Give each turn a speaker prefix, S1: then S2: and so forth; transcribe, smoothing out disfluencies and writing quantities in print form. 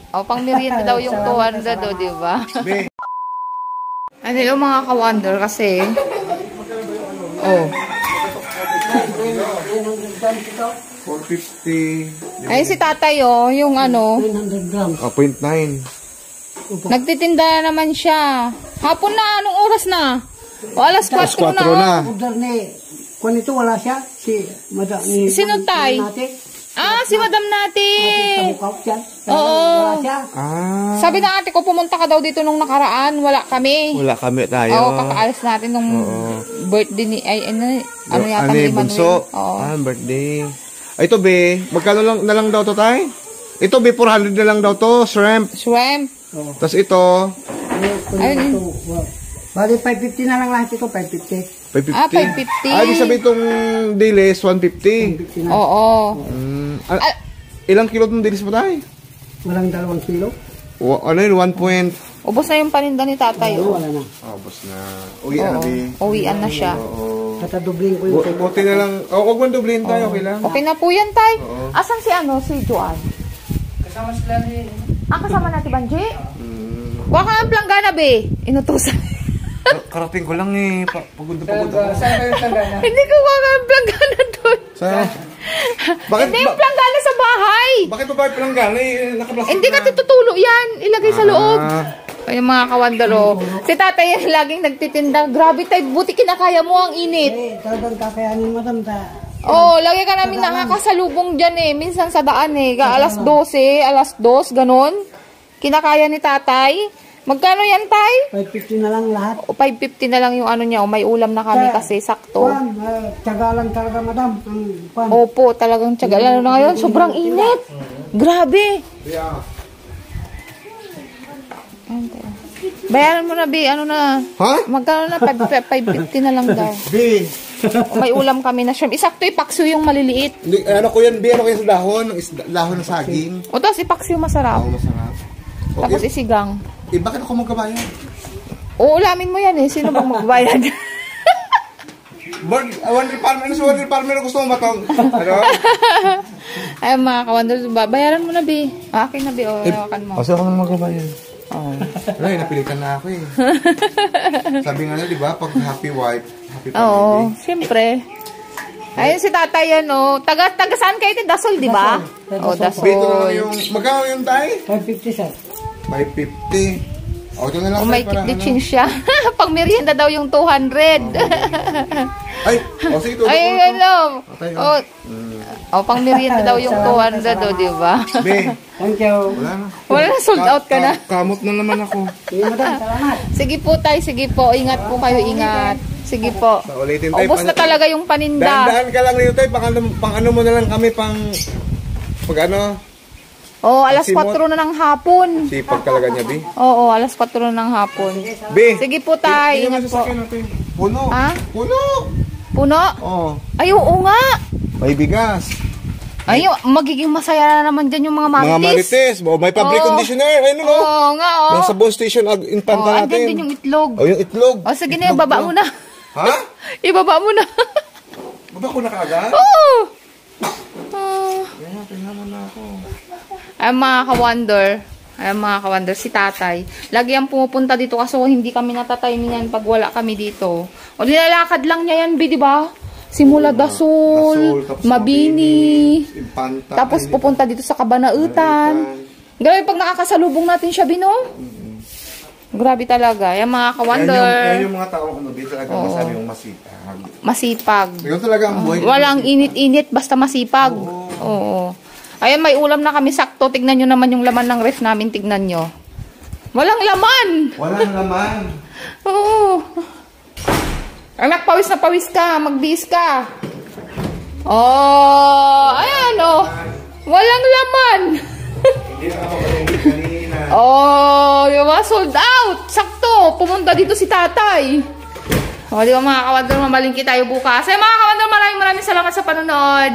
S1: O, pang merienda daw yung 200 o, di ba? Ano yung mga ka-wonder kasi, oh.
S2: 450.
S1: Ay, si tatay, oh, yung ano.
S3: 900 grams.
S2: 0.9.
S1: Nagtitinda naman siya. Hapon na, anong oras na? O, alas 4 na.
S3: Order ni, kung ito wala siya, si Madam ni...
S1: Sino tay? Ah, si Madam natin. Oo. Sabi na ate ko, pumunta ka daw dito nung nakaraan. Wala kami.
S2: Wala kami tayo.
S1: Oo, kakaalis natin nung birthday ni, ay, ano yata ni
S2: Bunso.
S1: Manuel.
S2: Birthday. Ay, ito, be. Magkano lang, na lang daw to, tay? Ito, be, 400 na lang daw to. Shrimp.
S1: Shrimp.
S2: Tapos ito.
S3: Ayun. Bali, 550 na lang lahat ito, 550.
S2: 550.
S1: Ah, 550.
S2: Ah, di sabi itong dilis, 150.
S1: Oo.
S2: Ilang kilo itong dilis mo, tay?
S3: Walang 2 kilo.
S2: Ano yun, 1 point?
S1: Ubos na yung paninda ni tatay.
S3: Wala na.
S2: Ubos na. Uwian na, be.
S1: Uwian na siya.
S3: Katadublin ko yung
S2: Buti na lang. Huwag mo dublin tayo, okay lang.
S1: Okay na po yan, tay. Asan si si Joan?
S3: kasama sila ni...
S1: Kasama natin, Banji? Kuha ka ng planggana, be. Inutusan.
S2: Karating ko lang eh. Pagod ako.
S3: Saan kayo tanggana?
S1: Hindi ko kuha ka ng planggana doon.
S2: Saan? Bakit?
S1: Hindi yung planggana sa bahay.
S2: Bakit ba ba planggana eh? Nakaplastic
S1: Hindi ka tutulo yan. Ilagay sa loob. Ay, mga kawandaro. Si tatay yan laging nagtitinda. Grabe tayo. Buti kinakaya mo ang init.
S3: Talagang kakayanin mo tam ta.
S1: Oo, lagi ka namin nakakasalubong dyan eh. Minsan sa daan eh. Alas 12, alas 2, ganun. Kinakaya ni tatay. Magkano yan, tay?
S3: 550 na lang lahat.
S1: O, 550 na lang yung ano niya. O, may ulam na kami kasi sakto.
S3: Tiyaga lang talaga, madam.
S1: Opo, talagang tiyaga. Lalo na ngayon, sobrang init. Grabe. Bayaran mo na, B. Ano na?
S2: Ha?
S1: Magkano na? 550 na lang daw.
S2: B.
S1: O, may ulam kami na shrimp. Isakto ipakso yung maliliit.
S2: Ano ko yan, B? Ano ko yan sa dahon? Dahon ng saging.
S1: O, tapos ipakso yung masarap.
S2: Oo, masarap.
S1: Tapos isigang.
S2: Eh, bakit ako magkabayan?
S1: O, ulamin mo yan eh. Sino bang magbayad?
S2: One Farmer gusto mo ba itong? Ano?
S1: Ay, mga kawanders, bayaran mo na, B. Akin na, B. O, hawakan mo.
S2: Kasi ako na magkabayan.
S1: Oo.
S2: Ay, napilitan na ako eh. Sabi nga na, di ba? Pag happy wife, happy family.
S1: Oo, siyempre. Ayun si tatay yan, o. Taga saan kayo? Dasol, di ba? O, Dasol.
S2: Bito na yung, magkano yung tayo?
S3: 550, sir.
S2: 550. O, ito na lang.
S1: O, may kitlichin siya. Pag merienda daw yung 200.
S2: Ay, o sige, ito.
S1: Ay, ano. O, pang merienda daw yung 200, o, di ba?
S2: Be,
S3: Thank you.
S2: wala na.
S1: Wala na, sold out ka na.
S2: Kamot na naman ako.
S3: Sige, madam. Salamat.
S1: Sige po, tay. Sige po. Ingat po kayo, ingat. Sige po.
S2: Ulitin tayo.
S1: Ubus na talaga yung paninda.
S2: Daan ka lang dito tayo. Pang ano mo na lang kami, pang ano.
S1: Oo, alas 4 na ng hapon.
S2: Sipag talaga niya, Bi.
S1: Oo, alas 4 na ng hapon.
S2: Bi.
S1: Sige po, tay. Ingat po.
S2: Puno.
S1: Ha?
S2: Puno.
S1: Puno?
S2: Oo.
S1: Ay, oo nga.
S2: May bigas.
S1: Ay, magiging masaya na naman dyan yung mga marites.
S2: Mga marites. May fabric conditioner. Ayun, no?
S1: Oo nga, oo.
S2: Nasa bus station, impanta natin.
S1: Andyan din yung itlog.
S2: Oh, yung itlog.
S1: O, sige na, ibaba mo na.
S2: Ha?
S1: Ibaba mo na.
S2: Baba ko na kaagad?
S1: Oo.
S2: Tingnan mo na ako.
S1: Ay, mga ka-wonder, si tatay. Lagi yan pumupunta dito kasi hindi kami natatimingan pag wala kami dito. O, nilalakad lang niya yan, di ba? Simula Dasol, Mabini,
S2: Impanta,
S1: tapos pupunta dito sa Kabanautan. Grabe pag nakakasalubong natin siya, Bino. Grabe talaga. Yan mga ka-wonder.
S2: Yan yung mga tao kung dito talaga masabi yung masipag.
S1: Masipag.
S2: Yung talaga ang buhay.
S1: Walang init-init, basta masipag. Oo. Ayan, may ulam na kami sakto. Tignan nyo naman yung laman ng ref namin. Tignan nyo. Walang laman.
S2: Walang laman.
S1: Oo. Anak, pawis na pawis ka. Magbihis ka. Oh, ayan oh. Walang laman.
S2: Hindi na ako malimit kanina.
S1: Oh, yung mga sold out. Sakto. Pumunta dito si tatay. O, di ba mga kawandor, mamalingki tayo bukas. Ay mga kawandor, maraming salamat sa panonood.